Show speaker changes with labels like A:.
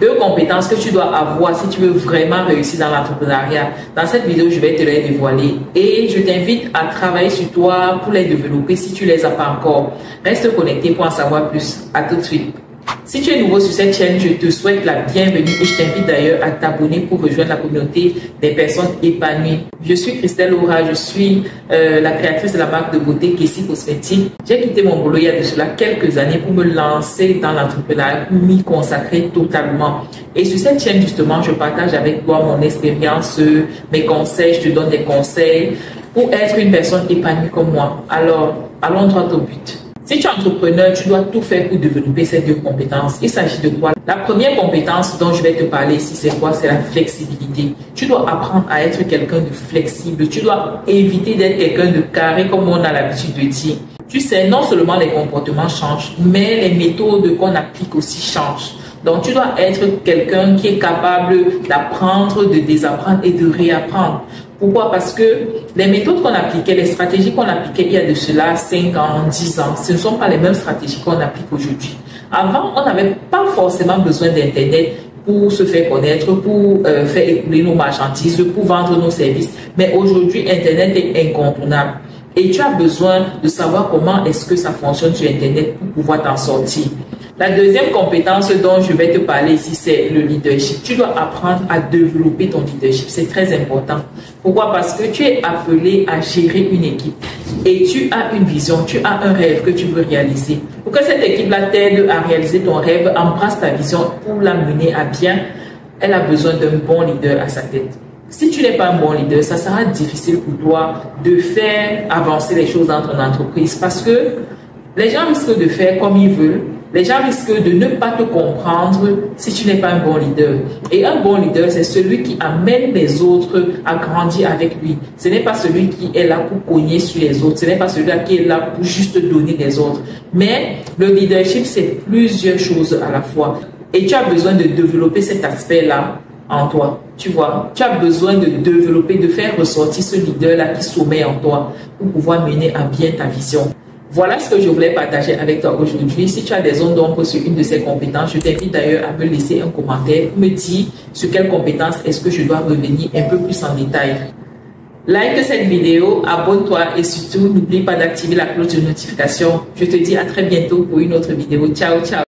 A: 2 compétences que tu dois avoir si tu veux vraiment réussir dans l'entrepreneuriat. Dans cette vidéo, je vais te les dévoiler et je t'invite à travailler sur toi pour les développer si tu les as pas encore. Reste connecté pour en savoir plus. À tout de suite. Si tu es nouveau sur cette chaîne, je te souhaite la bienvenue et je t'invite d'ailleurs à t'abonner pour rejoindre la communauté des personnes épanouies. Je suis Christelle Aura, je suis la créatrice de la marque de beauté Kessie Cosmétique. J'ai quitté mon boulot il y a de cela quelques années pour me lancer dans l'entrepreneuriat, pour m'y consacrer totalement. Et sur cette chaîne, justement, je partage avec toi mon expérience, mes conseils, je te donne des conseils pour être une personne épanouie comme moi. Alors, allons droit au but. Si tu es entrepreneur, tu dois tout faire pour développer ces 2 compétences. Il s'agit de quoi? La première compétence dont je vais te parler ici, c'est quoi? C'est la flexibilité. Tu dois apprendre à être quelqu'un de flexible. Tu dois éviter d'être quelqu'un de carré comme on a l'habitude de dire. Tu sais, non seulement les comportements changent, mais les méthodes qu'on applique aussi changent. Donc, tu dois être quelqu'un qui est capable d'apprendre, de désapprendre et de réapprendre. Pourquoi? Parce que les méthodes qu'on appliquait, les stratégies qu'on appliquait il y a de cela 5 ans, 10 ans, ce ne sont pas les mêmes stratégies qu'on applique aujourd'hui. Avant, on n'avait pas forcément besoin d'Internet pour se faire connaître, pour faire écouler nos marchandises, pour vendre nos services. Mais aujourd'hui, Internet est incontournable. Et tu as besoin de savoir comment est-ce que ça fonctionne sur Internet pour pouvoir t'en sortir. La deuxième compétence dont je vais te parler ici, c'est le leadership. Tu dois apprendre à développer ton leadership. C'est très important. Pourquoi? Parce que tu es appelé à gérer une équipe et tu as une vision, tu as un rêve que tu veux réaliser. Pour que cette équipe-là t'aide à réaliser ton rêve, embrasse ta vision pour la mener à bien. Elle a besoin d'un bon leader à sa tête. Si tu n'es pas un bon leader, ça sera difficile pour toi de faire avancer les choses dans ton entreprise parce que les gens risquent de faire comme ils veulent. Les gens risquent de ne pas te comprendre si tu n'es pas un bon leader. Et un bon leader, c'est celui qui amène les autres à grandir avec lui. Ce n'est pas celui qui est là pour cogner sur les autres. Ce n'est pas celui-là qui est là pour juste donner des ordres. Mais le leadership, c'est plusieurs choses à la fois. Et tu as besoin de développer cet aspect-là en toi. Tu vois, tu as besoin de développer, de faire ressortir ce leader-là qui sommeille en toi pour pouvoir mener à bien ta vision. Voilà ce que je voulais partager avec toi aujourd'hui. Si tu as des zones d'ombre sur une de ces compétences, je t'invite d'ailleurs à me laisser un commentaire pour me dire sur quelle compétence est-ce que je dois revenir un peu plus en détail. Like cette vidéo, abonne-toi et surtout n'oublie pas d'activer la cloche de notification. Je te dis à très bientôt pour une autre vidéo. Ciao, ciao.